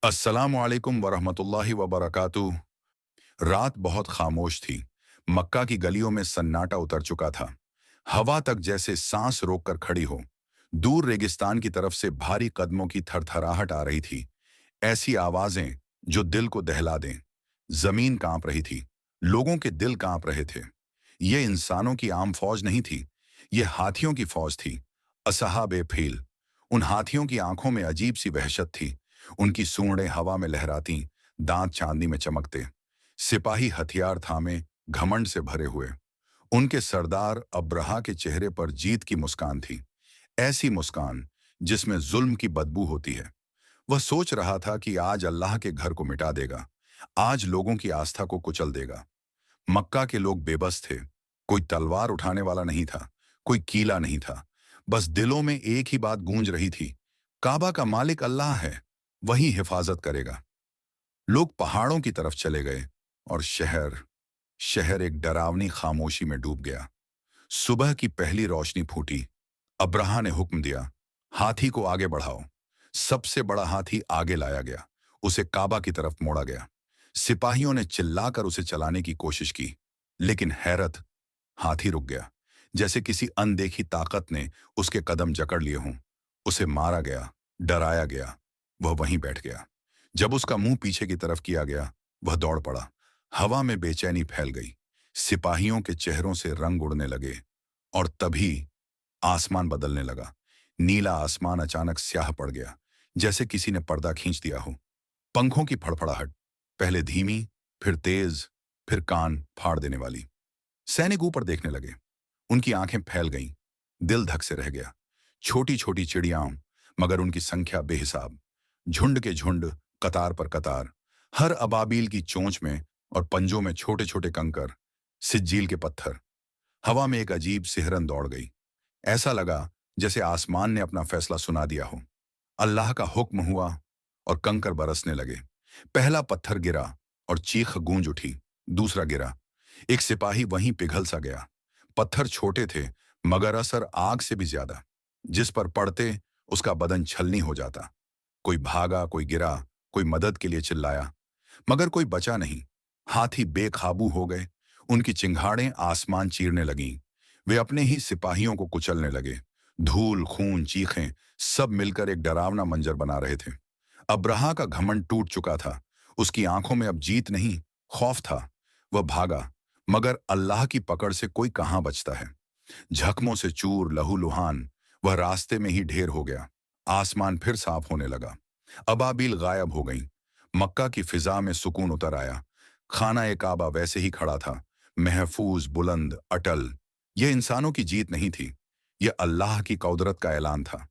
अस्सलामु अलैकुम वरहमतुल्लाहि वबरकातुह। रात बहुत खामोश थी। मक्का की गलियों में सन्नाटा उतर चुका था। हवा तक जैसे सांस रोककर खड़ी हो। दूर रेगिस्तान की तरफ से भारी कदमों की थरथराहट आ रही थी। ऐसी आवाजें जो दिल को दहला दें। जमीन कांप रही थी। लोगों के दिल कांप रहे थे। ये इंसानों की आम फौज नहीं थी। ये हाथियों की फौज थी। असहाबे फील। उन हाथियों की आंखों में अजीब सी वहशत थी। उनकी सूंडें हवा में लहराती, दांत चांदनी में चमकते। सिपाही हथियार थामे, घमंड से भरे हुए। उनके सरदार अब्रहा के चेहरे पर जीत की मुस्कान थी। ऐसी मुस्कान जिसमें जुल्म की बदबू होती है। वह सोच रहा था कि आज अल्लाह के घर को मिटा देगा। आज लोगों की आस्था को कुचल देगा। मक्का के लोग बेबस थे। कोई तलवार उठाने वाला नहीं था। कोई कीला नहीं था। बस दिलों में एक ही बात गूंज रही थी। काबा का मालिक अल्लाह है। वही हिफाजत करेगा। लोग पहाड़ों की तरफ चले गए और शहर शहर एक डरावनी खामोशी में डूब गया। सुबह की पहली रोशनी फूटी। अब्राहा ने हुक्म दिया, हाथी को आगे बढ़ाओ। सबसे बड़ा हाथी आगे लाया गया। उसे काबा की तरफ मोड़ा गया। सिपाहियों ने चिल्लाकर उसे चलाने की कोशिश की, लेकिन हैरत, हाथी रुक गया। जैसे किसी अनदेखी ताकत ने उसके कदम जकड़ लिए हों। उसे मारा गया, डराया गया। वह वहीं बैठ गया। जब उसका मुंह पीछे की तरफ किया गया, वह दौड़ पड़ा। हवा में बेचैनी फैल गई। सिपाहियों के चेहरों से रंग उड़ने लगे। और तभी आसमान बदलने लगा। नीला आसमान अचानक स्याह पड़ गया, जैसे किसी ने पर्दा खींच दिया हो। पंखों की फड़फड़ाहट, पहले धीमी, फिर तेज, फिर कान फाड़ देने वाली। सैनिक ऊपर देखने लगे। उनकी आंखें फैल गईं। दिल धक से रह गया। छोटी छोटी चिड़ियां, मगर उनकी संख्या बेहिसाब। झुंड के झुंड, कतार पर कतार। हर अबाबील की चोंच में और पंजों में छोटे छोटे कंकर, सिज्जील के पत्थर। हवा में एक अजीब सिहरन दौड़ गई। ऐसा लगा जैसे आसमान ने अपना फैसला सुना दिया हो। अल्लाह का हुक्म हुआ और कंकर बरसने लगे। पहला पत्थर गिरा और चीख गूंज उठी। दूसरा गिरा। एक सिपाही वहीं पिघल सा गया। पत्थर छोटे थे, मगर असर आग से भी ज्यादा। जिस पर पड़ते उसका बदन छलनी हो जाता। कोई भागा, कोई गिरा, कोई मदद के लिए चिल्लाया, मगर कोई बचा नहीं। हाथी बेकाबू हो गए। उनकी चिंगाड़ें आसमान चीरने लगीं। वे अपने ही सिपाहियों को कुचलने लगे। धूल, खून, चीखें, सब मिलकर एक डरावना मंजर बना रहे थे। अब्राहा का घमंड टूट चुका था। उसकी आंखों में अब जीत नहीं, खौफ था। वह भागा, मगर अल्लाह की पकड़ से कोई कहां बचता है। जख्मों से चूर, लहूलुहान, वह रास्ते में ही ढेर हो गया। आसमान फिर साफ होने लगा। अबाबील गायब हो गईं। मक्का की फिजा में सुकून उतर आया। खाना ए काबा वैसे ही खड़ा था, महफूज, बुलंद, अटल। यह इंसानों की जीत नहीं थी, यह अल्लाह की कुदरत का ऐलान था।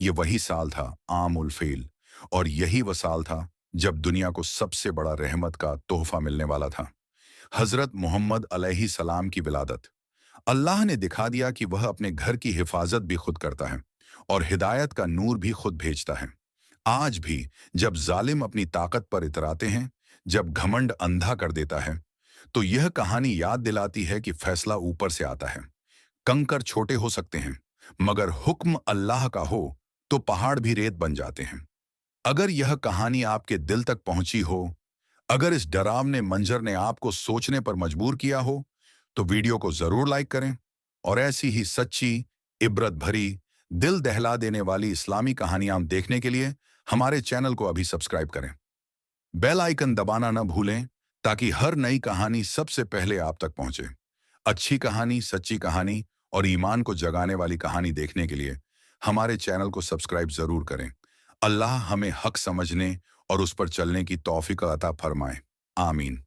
यह वही साल था, आमुल फील, और यही वह साल था जब दुनिया को सबसे बड़ा रहमत का तोहफा मिलने वाला था। हजरत मोहम्मद अलैहि सलाम की विलादत। अल्लाह ने दिखा दिया कि वह अपने घर की हिफाजत भी खुद करता है और हिदायत का नूर भी खुद भेजता है। आज भी जब जालिम अपनी ताकत पर इतराते हैं, जब घमंड अंधा कर देता है, तो यह कहानी याद दिलाती है कि फैसला ऊपर से आता है। कंकर छोटे हो सकते हैं, मगर हुक्म अल्लाह का हो तो पहाड़ भी रेत बन जाते हैं। अगर यह कहानी आपके दिल तक पहुंची हो, अगर इस डरावने मंजर ने आपको सोचने पर मजबूर किया हो, तो वीडियो को जरूर लाइक करें और ऐसी ही सच्ची, इबरत भरी, दिल दहला देने वाली इस्लामी कहानियां देखने के लिए हमारे चैनल को अभी सब्सक्राइब करें। बेल आइकन दबाना न भूलें, ताकि हर नई कहानी सबसे पहले आप तक पहुंचे। अच्छी कहानी, सच्ची कहानी और ईमान को जगाने वाली कहानी देखने के लिए हमारे चैनल को सब्सक्राइब जरूर करें। अल्लाह हमें हक समझने और उस पर चलने की तौफीक अता फरमाए। आमीन।